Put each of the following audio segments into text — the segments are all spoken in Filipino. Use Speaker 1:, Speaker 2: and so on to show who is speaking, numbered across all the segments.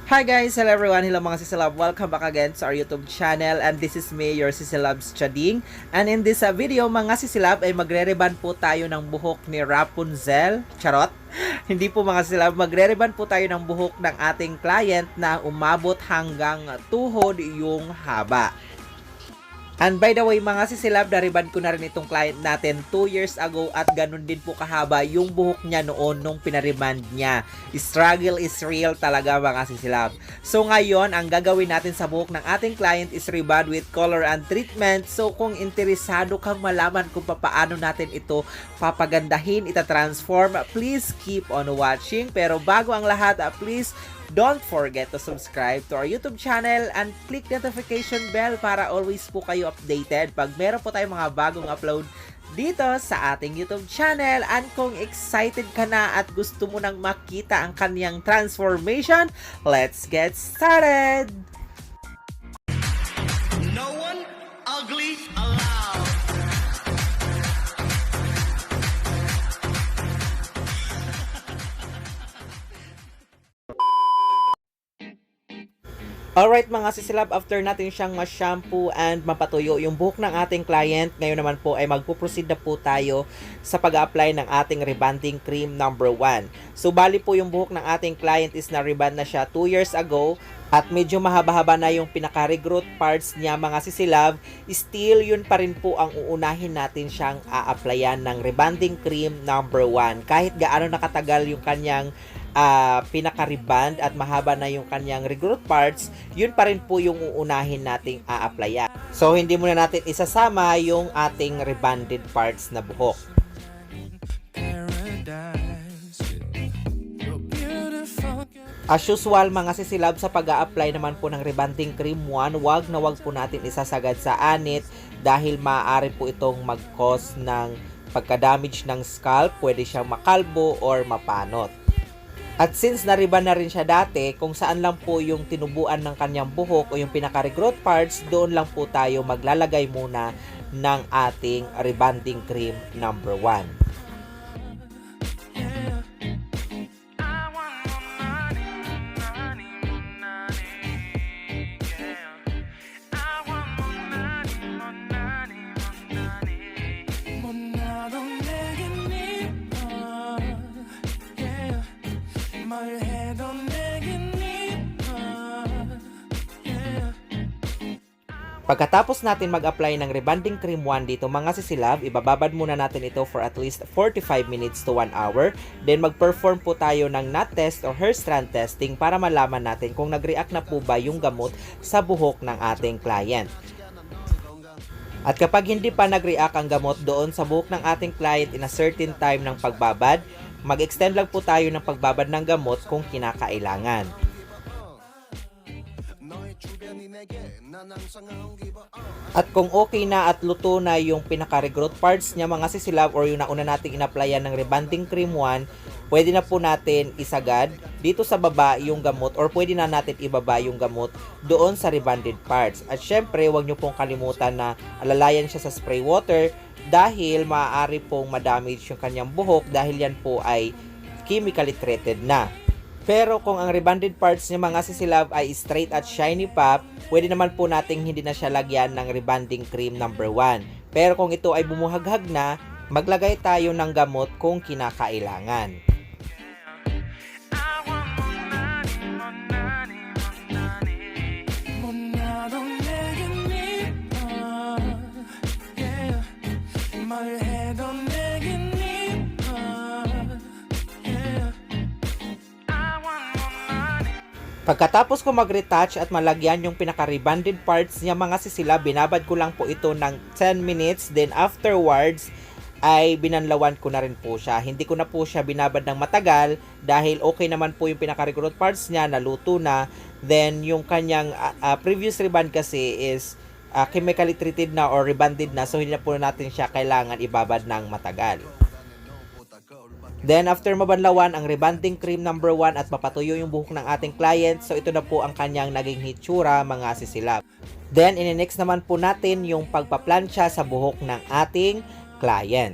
Speaker 1: Hi guys! Hello everyone! Hello mga Sisilab! Welcome back again sa our YouTube channel, and this is me, your Sisilabs Chading. And in this video mga Sisilab ay magre-reban po tayo ng buhok ni Rapunzel. Charot! Hindi po mga Sisilab, magre-reban po tayo ng buhok ng ating client na umabot hanggang tuhod yung haba. And by the way mga Sisilab, nariban ko na rin itong client natin 2 years ago at ganun din po kahaba yung buhok niya noon nung pinariban niya. Struggle is real talaga mga Sisilab. So ngayon, ang gagawin natin sa buhok ng ating client is rebond with color and treatment. So kung interesado kang malaman kung paano natin ito papagandahin, itatransform, please keep on watching. Pero bago ang lahat, please don't forget to subscribe to our YouTube channel and click notification bell para always po kayo updated pag meron po tayong mga bagong upload dito sa ating YouTube channel. And kung excited ka na at gusto mo nang makita ang kanyang transformation, let's get started!
Speaker 2: No one ugly allowed.
Speaker 1: Alright mga Sisilab, after natin siyang ma-shampoo and mapatuyo yung buhok ng ating client, ngayon naman po ay magpuproceed na po tayo sa pag-apply ng ating rebonding cream number 1. So bali po yung buhok ng ating client is na-rebond na siya 2 years ago at medyo mahaba-haba na yung pinaka-regrowth parts niya mga Sisilab. Still yun pa rin po ang uunahin natin siyang a-applyan ng rebonding cream number 1. Kahit gaano nakatagal yung kanyang pinaka-rebond at mahaba na yung kanyang regrowth parts, yun pa rin po yung uunahin nating a-applyan. So hindi muna natin isasama yung ating rebonded parts na buhok. As usual mga Sisilab, sa pag-a-apply naman po ng rebonding cream 1, wag po natin isasagad sa anit dahil maaari po itong mag-cause ng pagka-damage ng scalp, pwede siyang makalbo or mapanot. At since nariban na rin siya dati, kung saan lang po yung tinubuan ng kanyang buhok o yung pinaka-regrowth parts, doon lang po tayo maglalagay muna ng ating rebonding cream number 1. Pagkatapos natin mag-apply ng rebonding cream 1 dito mga Sisilab, ibababad muna natin ito for at least 45 minutes to 1 hour. Then mag-perform po tayo ng knot test or hair strand testing para malaman natin kung nag-react na po ba yung gamot sa buhok ng ating client. At kapag hindi pa nag-react ang gamot doon sa buhok ng ating client in a certain time ng pagbabad, mag-extend lang po tayo ng pagbabad ng gamot kung kinakailangan. At kung okay na at luto na yung pinaka-regrowth parts niya mga Sisilab or yung nauna nating in-applyan ng rebonding cream 1, pwede na po natin isagad dito sa baba yung gamot or pwede na natin ibaba yung gamot doon sa rebonded parts. At syempre, huwag nyo pong kalimutan na alalayan siya sa spray water dahil maaari pong madamage yung kanyang buhok dahil yan po ay chemically treated na. Pero kung ang rebonded parts niya mga Sisilab ay straight at shiny pa, pwede naman po nating hindi na siya lagyan ng rebonding cream number 1. Pero kung ito ay bumuhaghag na, maglagay tayo ng gamot kung kinakailangan. Pagkatapos ko mag-retouch at malagyan yung pinaka-rebonded parts niya mga Sisilab, binabad ko lang po ito ng 10 minutes. Then afterwards, ay binanlawan ko na rin po siya. Hindi ko na po siya binabad ng matagal dahil okay naman po yung pinaka-regrowth parts niya, naluto na. Then yung kanyang previous rebond kasi is chemically treated na or rebonded na, so hindi na po natin siya kailangan ibabad ng matagal. Then after mabanlawan ang rebonding cream number 1 at mapatuyo yung buhok ng ating client, so ito na po ang kanyang naging hitsura mga Sisilab. Then in-next naman po natin yung pagpaplansya sa buhok ng ating client.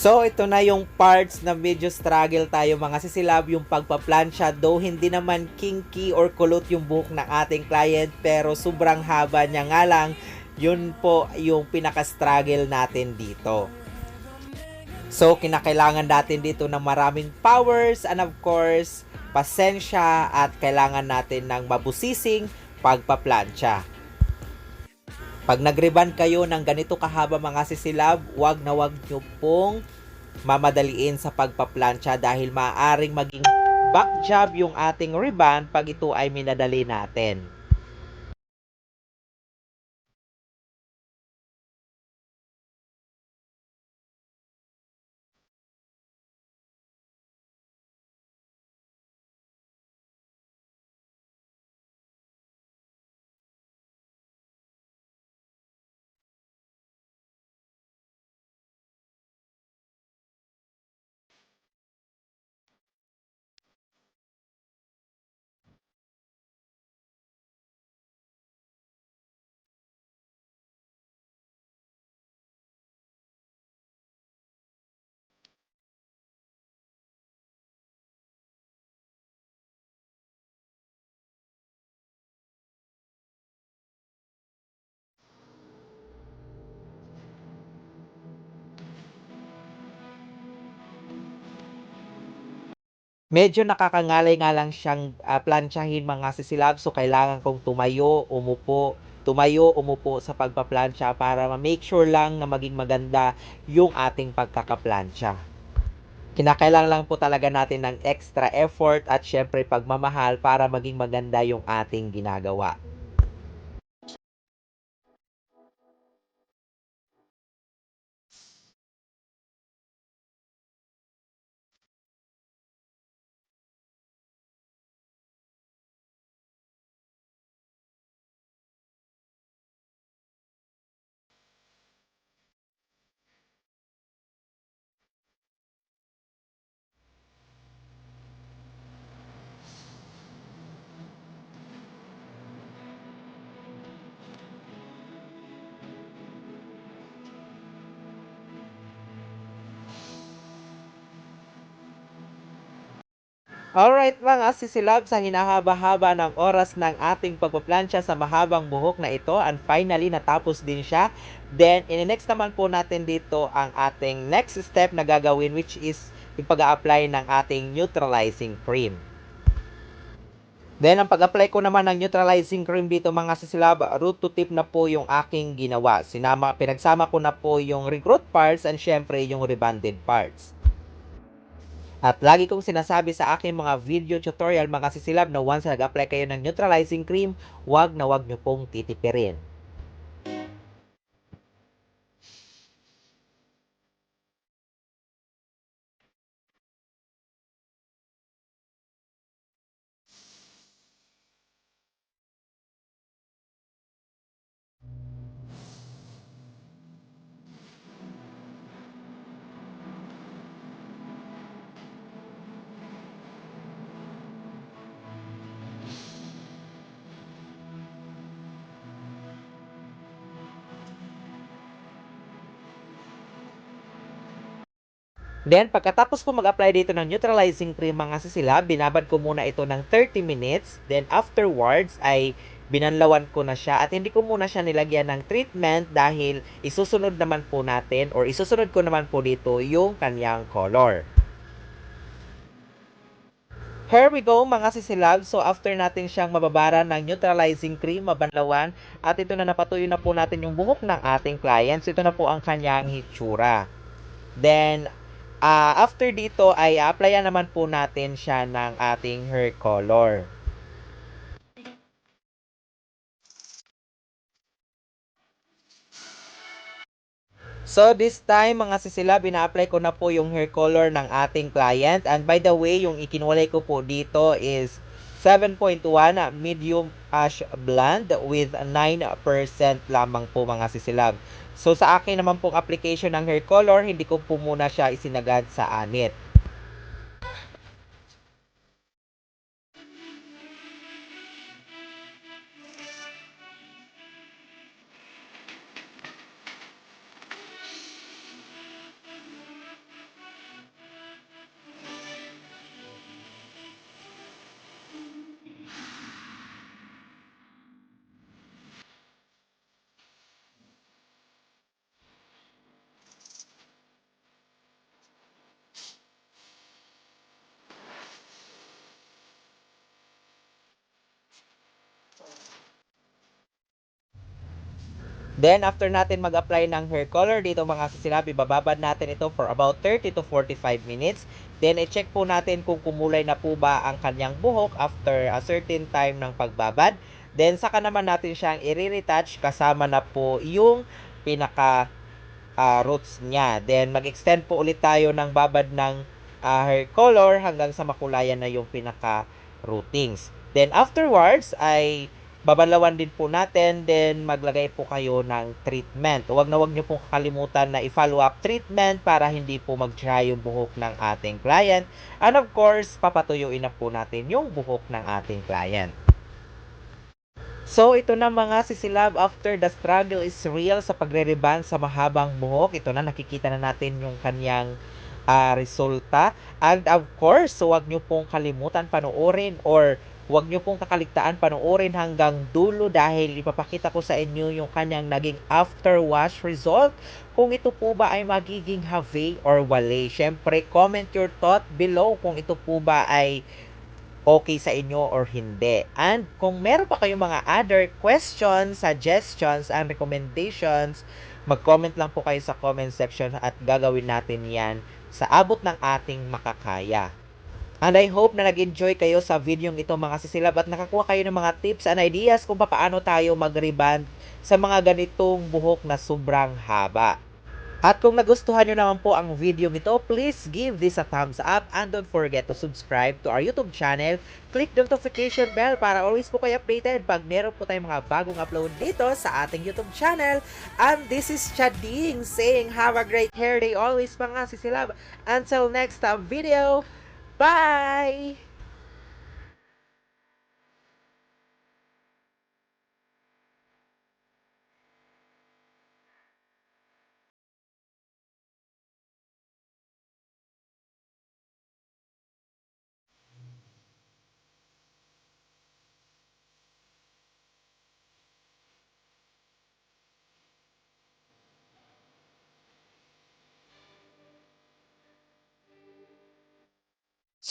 Speaker 1: So, ito na yung parts na medyo struggle tayo mga sisilab, yung pagpaplansya. Though hindi naman kinky or kulot yung buhok ng ating client, pero sobrang haba niya nga lang. Yun po yung pinaka-struggle natin dito. So, kinakailangan natin dito ng maraming powers and of course, pasensya at kailangan natin ng mabusising pagpaplansya. Pag nagriban kayo ng ganito kahaba mga sisilab, wag na wag nyo pong mamadaliin sa pagpaplansya dahil maaaring maging back job yung ating ribbon pag ito ay minadali natin. Medyo nakakangalay nga lang siyang plansyahin mga sisilab, so kailangan kong tumayo, umupo sa pagpaplansya para ma-make sure lang na maging maganda yung ating pagkakaplansya. Kinakailangan lang po talaga natin ng extra effort at syempre pagmamahal para maging maganda yung ating ginagawa. Alright mga sisilab, sa hinahaba-haba ng oras ng ating pagpaplansya sa mahabang buhok na ito, and finally natapos din siya. Then in-next naman po natin dito ang ating next step na gagawin, which is yung pag-a-apply ng ating neutralizing cream. Then ang pag-apply ko naman ng neutralizing cream dito mga sisilab, root to tip na po yung aking ginawa. Pinagsama ko na po yung recruit parts and syempre yung rebonded parts. At lagi kong sinasabi sa aking mga video tutorial mga sisilab na once nag-apply kayo ng neutralizing cream, wag na wag nyo pong titipirin. Then, pagkatapos ko mag-apply dito ng neutralizing cream mga sisilab, binabad ko muna ito ng 30 minutes. Then, afterwards, ay binanlawan ko na siya. At hindi ko muna siya nilagyan ng treatment dahil isusunod naman po natin or isusunod ko naman po dito yung kanyang color. Here we go mga sisilab. So after natin siyang mababara ng neutralizing cream, mabanlawan, at ito na napatuyo na po natin yung buhok ng ating clients. Ito na po ang kanyang hitsura. Then, after dito ay applyan naman po natin siya ng ating hair color. So this time mga sisilab, ina-apply ko na po yung hair color ng ating client. And by the way, yung ikinulay ko po dito is 7.1 medium ash blonde with 9% lamang po mga sisilab. So sa akin naman pong application ng hair color, hindi ko po muna siya isinagad sa anit. Then, after natin mag-apply ng hair color dito mga sisilab, ibababad natin ito for about 30 to 45 minutes. Then, i-check po natin kung kumulay na po ba ang kanyang buhok after a certain time ng pagbabad. Then, saka naman natin siyang i-retouch kasama na po yung pinaka roots niya. Then, mag-extend po ulit tayo ng babad ng hair color hanggang sa makulayan na yung pinaka rootings. Then, afterwards, ay babalawan din po natin, then maglagay po kayo ng treatment. Huwag nyo pong kakalimutan na i-follow up treatment para hindi po mag-dry yung buhok ng ating client. And of course, papatuyuin na po natin yung buhok ng ating client. So, ito na mga sisilab, after the struggle is real sa pagre-reband sa mahabang buhok, ito na, nakikita na natin yung kanyang resulta. And of course, huwag nyo pong kalimutan panoorin or huwag nyo pong kakaligtaan panoorin hanggang dulo dahil ipapakita ko sa inyo yung kanyang naging after wash result. Kung ito po ba ay magiging have or wale. Syempre, comment your thought below kung ito po ba ay okay sa inyo or hindi. And kung meron pa kayong mga other questions, suggestions, and recommendations, mag-comment lang po kayo sa comment section at gagawin natin yan sa abot ng ating makakaya. And I hope na nag-enjoy kayo sa video ito mga sisilab at nakakuha kayo ng mga tips and ideas kung paano tayo mag-reband sa mga ganitong buhok na sobrang haba. At kung nagustuhan nyo naman po ang video nito, please give this a thumbs up and don't forget to subscribe to our YouTube channel. Click the notification bell para always po kayo updated pag meron po tayong mga bagong upload dito sa ating YouTube channel. And this is Chading saying have a great hair day always mga sisilab. Until next video, bye!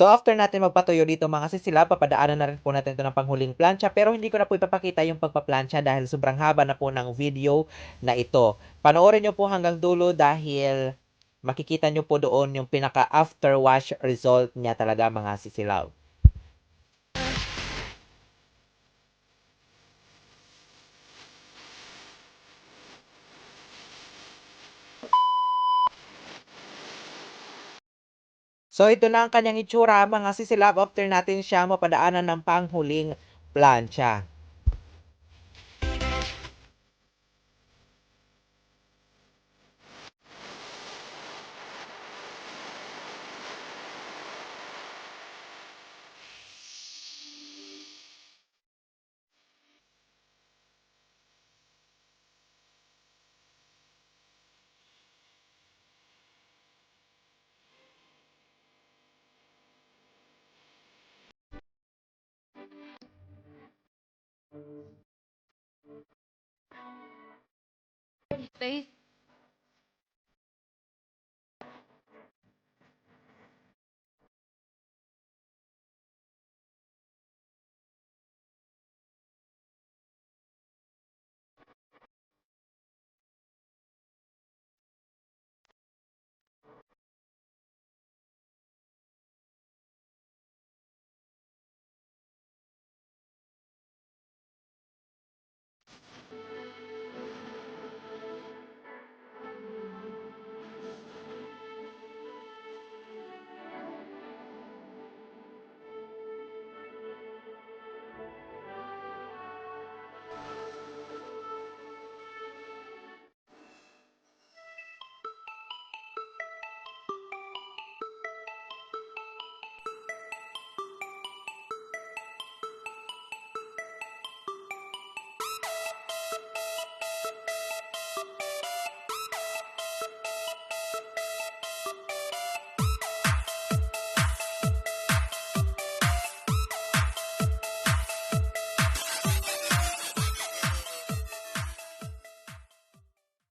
Speaker 1: So, after natin magpatuyo dito mga sisila, papadaanan na rin po natin ito ng panghuling plancha. Pero hindi ko na po ipapakita yung pagpaplansya dahil sobrang haba na po ng video na ito. Panoorin nyo po hanggang dulo dahil makikita nyo po doon yung pinaka after wash result niya talaga mga sisilaw. So, ito na ang kanyang itsura mga sisilab after natin siya mapadaanan ng panghuling plancha.
Speaker 3: Stay.